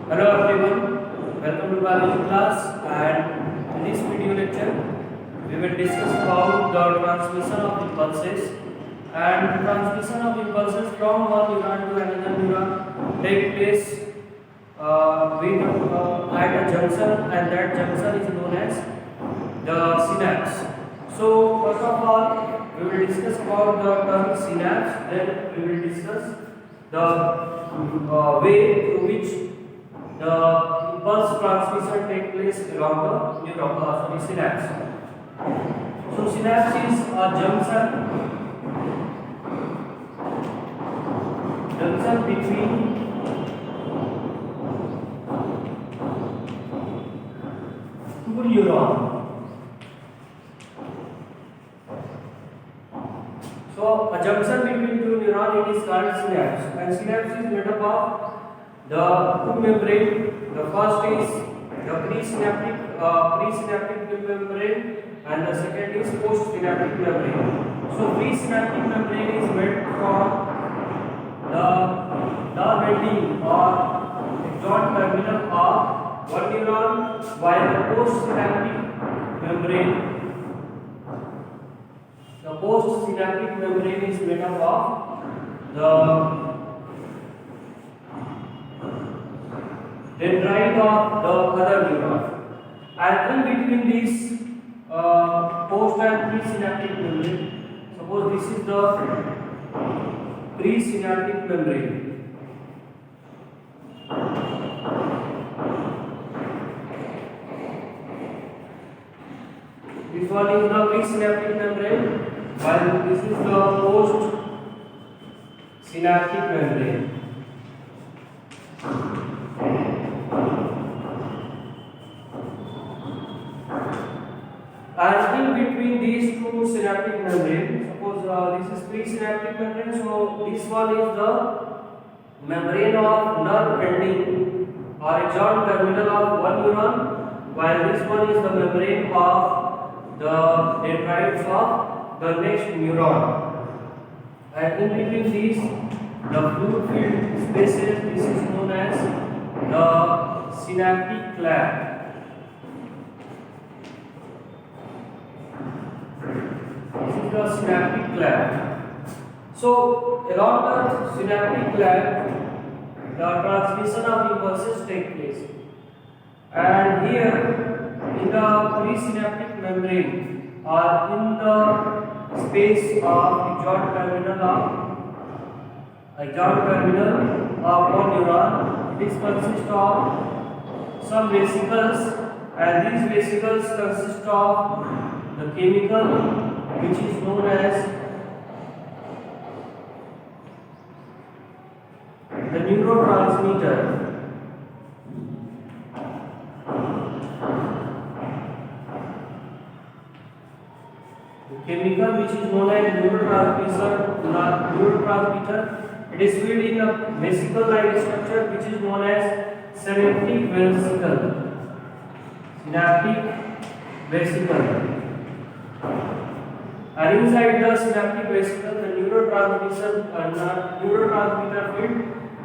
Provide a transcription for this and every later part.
Hello everyone, welcome to biology class, and in this video lecture we will discuss about the transmission of impulses, and the transmission of impulses from one neuron to another neuron take place at a junction, and that junction is known as the synapse. So first of all we will discuss about the term synapse, then we will discuss the way through which the impulse transmission take place along the neuron, synapse. So synapse is a junction between two neurons. So a junction between two neurons, it is called synapse, and synapse is made up of the two membrane. The first is the presynaptic membrane, and the second is postsynaptic membrane. So presynaptic membrane is made from the nerve ending or axon terminal of one neuron, while the postsynaptic membrane is made up of the dendrite of the other neuron, and in between these post and presynaptic membrane, suppose this is the presynaptic membrane. This one is the presynaptic membrane, while this is the postsynaptic membrane. And in between these two synaptic membranes, suppose this is presynaptic membrane, so this one is the membrane of nerve ending or axon terminal of one neuron, while this one is the membrane of the dendrites of the next neuron. And in between these, the fluid filled spaces, this is known as the synaptic cleft. The synaptic cleft. So along the synaptic cleft, the transmission of impulses take place, and here in the presynaptic membrane or in the space of axon terminal of one neuron, it is consist of some vesicles, and these vesicles consist of the chemical which is known as the neurotransmitter. The chemical which is known as neurotransmitter, it is filled in a vesicle-like structure which is known as synaptic vesicle. And inside the synaptic vesicle, the neurotransmitter field,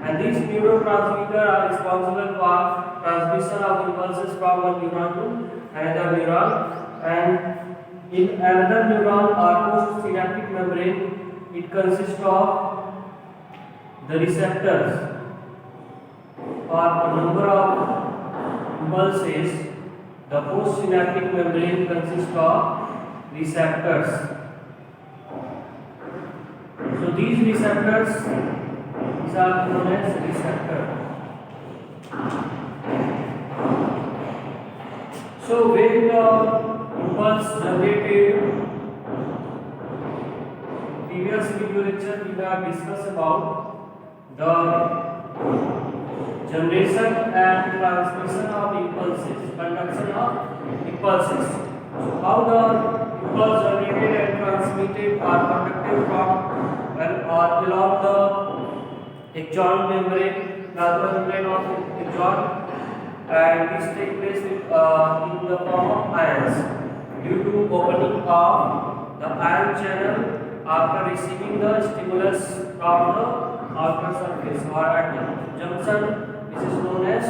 and these neurotransmitters are responsible for transmission of impulses from one neuron to another neuron. And in another neuron or postsynaptic membrane, it consists of the receptors or a number of impulses. The postsynaptic membrane consists of receptors. So these receptors are known as receptors. So when the impulse generated, previous video lecture we have discussed about the generation and transmission of impulses, conduction of impulses. So how the impulse generated and transmitted are conducted from or along the axon membrane, plasma membrane of axon, and this takes place in the form of ions due to opening of the ion channel after receiving the stimulus from the outer surface or at the junction. This is known as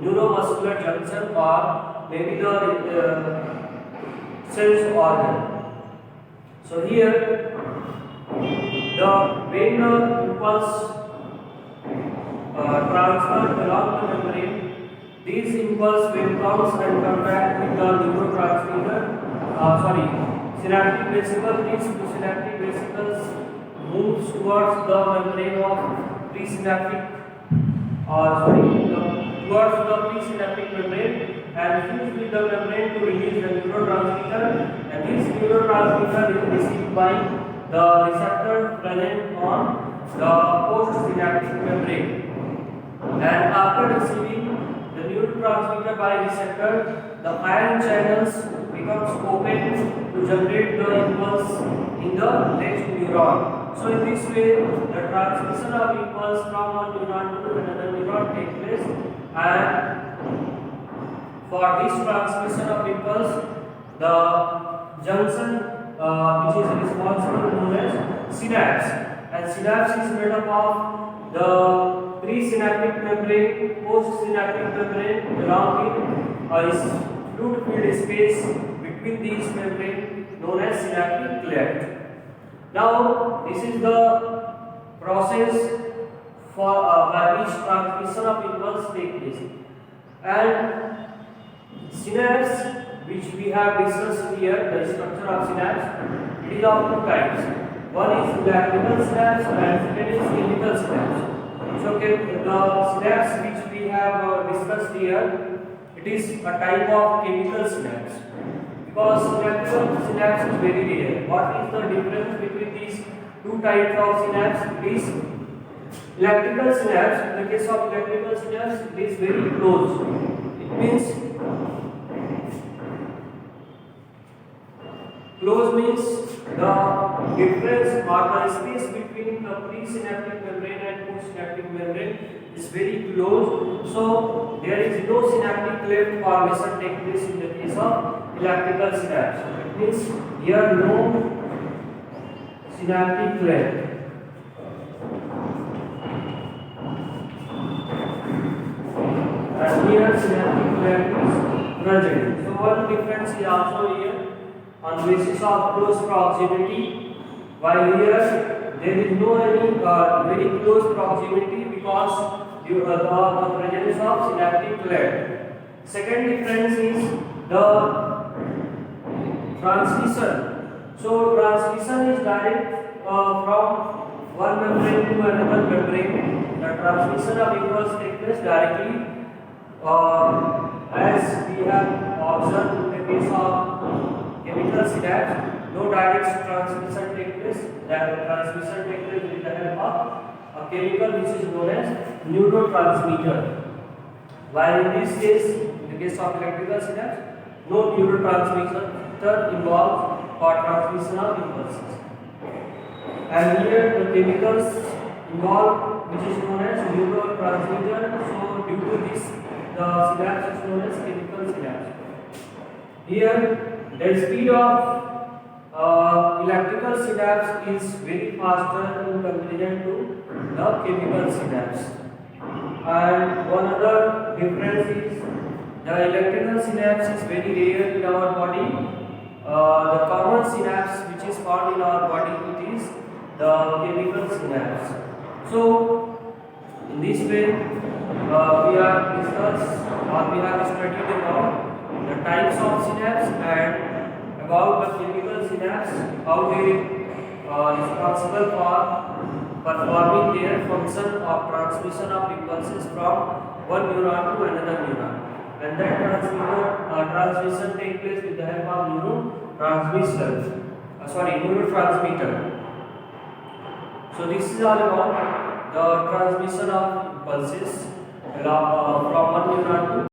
neuromuscular junction or maybe the sense organ. So here the brain impulse transfer along the membrane. These impulse waveforms and contact with the neurotransmitter. Synaptic vesicle. These synaptic vesicles moves towards the membrane of presynaptic. Towards the presynaptic membrane and fuse with the membrane to release the neurotransmitter. And this neurotransmitter is received by the receptor present on the postsynaptic membrane. And after receiving the neurotransmitter by receptor, the ion channels becomes open to generate the impulse in the next neuron. So in this way, the transmission of impulse from one neuron to another neuron takes place, and for this transmission of impulse, the junction which is responsible known as synapse, and synapse is made up of the presynaptic membrane, postsynaptic membrane, along with fluid filled space between these membrane known as synaptic cleft. Now this is the process for by which transmission of impulse takes place, and synapse, which we have discussed here, the structure of synapse, it is of two types. One is electrical synapse and second is chemical synapse. So the synapse which we have discussed here, it is a type of chemical synapse, because electrical synapse is very rare. What is the difference between these two types of synapse? It is electrical synapse. In the case of electrical synapse, it is very close. It means close means the difference or the space between the presynaptic membrane and postsynaptic membrane is very close. So there is no synaptic cleft formation take place in the case of electrical synapse. It means here no synaptic cleft. And here synaptic cleft is present. So one difference is also here on basis of close proximity, while here there is no any very close proximity because the presence of synaptic cleft. Second difference is the transmission. So transmission is direct from one membrane to another membrane. The transmission of impulse takes place directly, as we have observed in the case of chemical synapse. No direct transmission takes place. That transmission takes place with the help of a chemical which is known as neurotransmitter. While in this case, in the case of electrical synapse, no neurotransmitter involved for transmission of impulses. And here the chemicals involved which is known as neurotransmitter. So due to this, the synapse is known as chemical synapse. Here the speed of electrical synapse is very faster in comparison to the chemical synapse. And one other difference is the electrical synapse is very rare in our body. The common synapse which is found in our body, it is the chemical synapse. So in this way we have discussed or we have studied about the types of synapse and about the chemical synapse, how they are responsible for performing their function of transmission of impulses from one neuron to another neuron, and that transmission takes place with the help of neurotransmitter. So this is all about the transmission of impulses from one neuron to